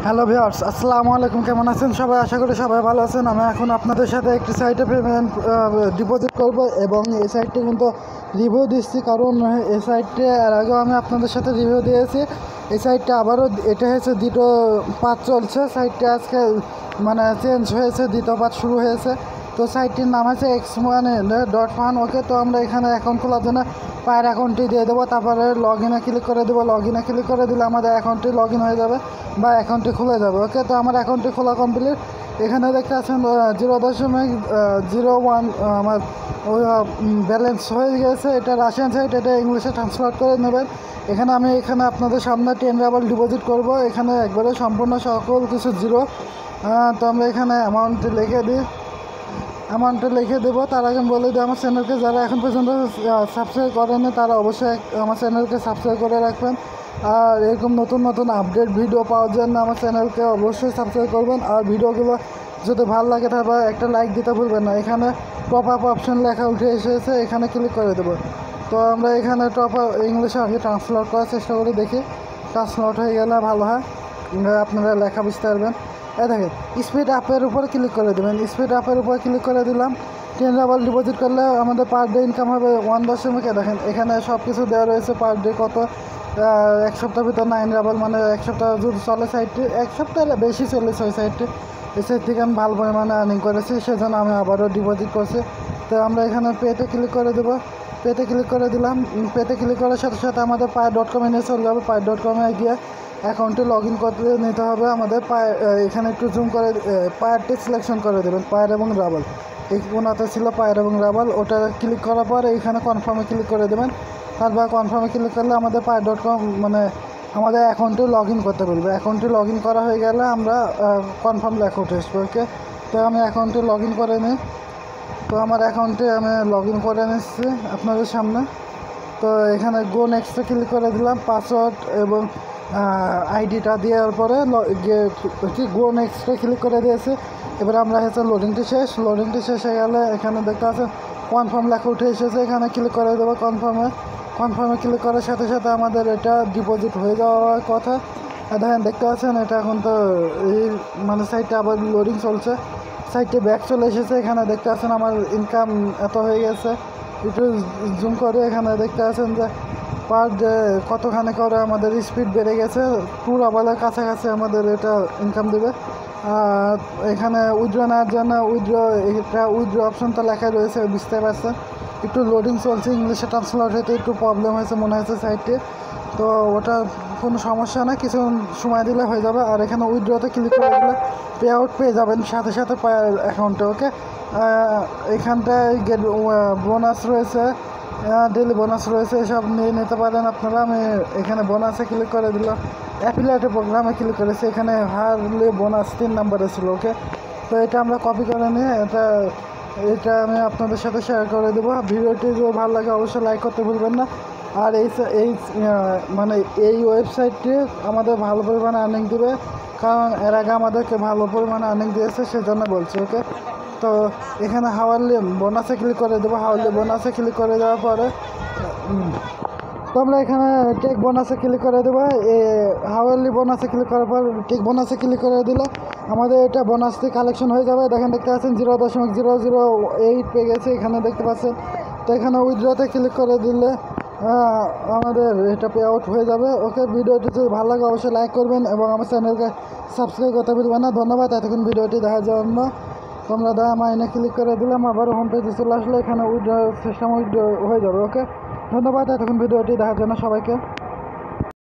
Hello viewers, আসসালামু আলাইকুম। কেমন আছেন সবাই? আশা করি সবাই ভালো আছেন। আমি এখন আপনাদের সাথে একটি সাইটে পেমেন্ট ডিপোজিট করব এবং এই সাইটটি কিন্তু রিভিউ দিচ্ছি, কারণ এই সাইটটি এর আগেও আমি আপনাদের সাথে রিভিউ দিয়েছি। এই সাইটটা আবারও এটা হচ্ছে দ্বিতীয় পার্ট চলছে। সাইটটা আজকে মানে চেঞ্জ হয়েছে, দ্বিতীয় পার্ট শুরু হয়েছে। তো সাইটটির নাম আছে x1.fan। ওকে, তো আমরা এখানে অ্যাকাউন্ট খোলার জন্য পায়ের অ্যাকাউন্টটি দিয়ে দেবো, তারপরে লগ ইনে ক্লিক করে দেবো। লগ ইনে ক্লিক করে দিলে আমাদের অ্যাকাউন্টটি লগ ইন হয়ে যাবে বা অ্যাকাউন্টটি খুলে যাবে। ওকে, তো আমার অ্যাকাউন্টটি খোলা কমপ্লিট। এখানে দেখতে পাচ্ছেন 0.01 আমার ব্যালেন্স হয়ে গেছে। এটা রাশিয়ান সাইট, এটা ইংলিশে ট্রান্সলেট করে নেবেন। এখানে আপনাদের সামনে 10 রাবল ডিপোজিট করব। এখানে একবারে সম্পূর্ণ সকল কিছু জিরো। তো আমরা এখানে অ্যামাউন্টটি লিখে দেবো। তার আগে বলে দিই, আমার চ্যানেলকে যারা এখন পর্যন্ত সাবস্ক্রাইব করেনি তারা অবশ্যই আমার চ্যানেলকে সাবস্ক্রাইব করে রাখবেন। আর এরকম নতুন নতুন আপডেট ভিডিও পাওয়ার জন্য আমার চ্যানেলকে অবশ্যই সাবস্ক্রাইব করবেন। আর ভিডিওগুলো যদি ভালো লাগে তারপর একটা লাইক দিতে ভুলবেন না। এখানে টপ আপ অপশন লেখা উঠে এসেছে, এখানে ক্লিক করে দেবো। তো আমরা এখানে টপ আপ ইংলিশে আগে ট্রান্সলেট করার চেষ্টা করে দেখি। ট্রান্সলেট হয়ে গেলে ভালো হয়, আপনারা লেখা বুঝতে পারবেন। দেখেন, স্পিড আপের উপর ক্লিক করে দেবেন। স্পিড আপের উপর ক্লিক করে দিলাম। 10 রাবল ডিপোজিট করলে আমাদের পার ডে ইনকাম হবে 1.। দেখেন এখানে সব কিছু দেওয়া রয়েছে, পার ডে কত। এক সপ্তাহের ভিতর 9 রাবল, মানে এক সপ্তাহ যদি চলে সাইটটি, এক সপ্তাহের বেশি চলেছে ওই সাইটটি। এই সাইট থেকে আমি ভালো পরিমাণে আর্নিং করেছি, সেজন্য আমি আবারও ডিপোজিট করছি। তো আমরা এখানে পেতে ক্লিক করে দেবো। পেতে ক্লিক করে দিলাম। পেতে ক্লিক করার সাথে সাথে আমাদের পায়.com-এ নিয়ে চলে যাবে। পায়.com-এ গিয়ে অ্যাকাউন্টে লগ ইন করতে নিতে হবে আমাদের। এখানে একটু জুম করে পায়ারটি সিলেকশন করে দেবেন, পায়ের এবং রাবল। এই কোনাতে ছিল পায়ের এবং রাবল, ওটা ক্লিক করার পর এইখানে কনফার্মে ক্লিক করে দেবেন। তারপর কনফার্মে ক্লিক করলে আমাদের পায়.com মানে আমাদের অ্যাকাউন্টে লগ ইন করতে বলবে। অ্যাকাউন্টে লগ ইন করা হয়ে গেলে আমরা কনফার্ম লেখা উঠে আসবে। ওকে, তো আমি অ্যাকাউন্টে লগ ইন করে নিই। তো আমার অ্যাকাউন্টে আমি লগ ইন করে নিচ্ছি আপনাদের সামনে। তো এখানে গো নেক্সটে ক্লিক করে দিলাম। পাসওয়ার্ড এবং আইডিটা দেওয়ার পরে গো নেক্সটে ক্লিক করে দিয়েছি। এবার আমরা হচ্ছে লোডিংটি শেষ হয়ে গেলে এখানে দেখতে পাচ্ছেন কনফার্ম লেখা উঠে এসেছে, এখানে ক্লিক করে দেবো। কনফার্মে ক্লিক করার সাথে সাথে আমাদের এটা ডিপোজিট হয়ে যাওয়ার কথা। দেখেন, দেখতে পাচ্ছেন এটা এখন তো এই মানে সাইটটা আবার লোডিং চলছে। সাইটে ব্যাক চলে এসেছে। এখানে দেখতে পাচ্ছেন আমার ইনকাম এত হয়ে গেছে। একটু জুম করে এখানে দেখতে পাচ্ছেন যে পার ডে কতখানি করে আমাদের স্পিড বেড়ে গেছে। 2 রাবলের কাছাকাছি আমাদের এটা ইনকাম দেবে। আর এখানে উইথড্র নেওয়ার জন্য উইথড্র অপশনটা লেখাই রয়েছে, বুঝতে পারছেন। একটু লোডিং চলছে, ইংলিশে ট্রান্সলেট হতে একটু প্রবলেম হয়েছে মনে হয়েছে সাইটটি। তো ওটা কোনো সমস্যা না, কিছু সময় দিলে হয়ে যাবে। আর এখানে উইথড্রতে ক্লিক করে দিলে পে আউট পেয়ে যাবেন সাথে সাথে অ্যাকাউন্টে। ওকে, এখানটায় বোনাস রয়েছে, ডেলি বোনাস রয়েছে, এসব নিয়ে নিতে পারেন আপনারা। আমি এখানে বোনাসে ক্লিক করে দিলাম। অ্যাফিলিয়েটেড প্রোগ্রামে ক্লিক করেছি, এখানে হারলি বোনাস 3 নম্বরে ছিল। ওকে, তো এটা আমরা কপি করে নিয়ে এটা আমি আপনাদের সাথে শেয়ার করে দেবো। ভিডিওটি যদি ভালো লাগে অবশ্যই লাইক করতে ভুলবেন না। আর মানে এই ওয়েবসাইটটি আমাদের ভালো পরিমাণে আর্নিং দেবে, কারণ এর আগে আমাদেরকে ভালো পরিমাণে আর্নিং দিয়েছে, সেজন্য বলছি। ওকে, তো এখানে হাওয়ারলি বোনাসে ক্লিক করে দেবো। হাওয়ারলি বোনাসে ক্লিক করে দেওয়ার পরে তো আমরা এখানে টেক বোনাসে ক্লিক করে দেবো। হাওয়ারলি বোনাসে ক্লিক করার পর টেক বোনাসে ক্লিক করে দিলে আমাদের এটা বোনাসটি কালেকশন হয়ে যাবে। দেখেন, দেখতে পাচ্ছেন 0.008 পেয়ে গেছে, এখানে দেখতে পাচ্ছেন। তো এখানে উইথড্রতে ক্লিক করে দিলে আমাদের এটা পে আউট হয়ে যাবে। ওকে, ভিডিওটি যদি ভালো লাগে অবশ্যই লাইক করবেন এবং আমার চ্যানেলকে সাবস্ক্রাইব করতে ভুলবেন না। ধন্যবাদ এতক্ষণ ভিডিওটি দেখার জন্য। তোমরা মাইনে ক্লিক করে দিলাম, আবার হোম পেজে চলে আসলে এখানে উইথড্র সিস্টেম হয়ে যাবে। ওকে, ধন্যবাদ এতক্ষণ ভিডিওটি দেখার জন্য সবাইকে।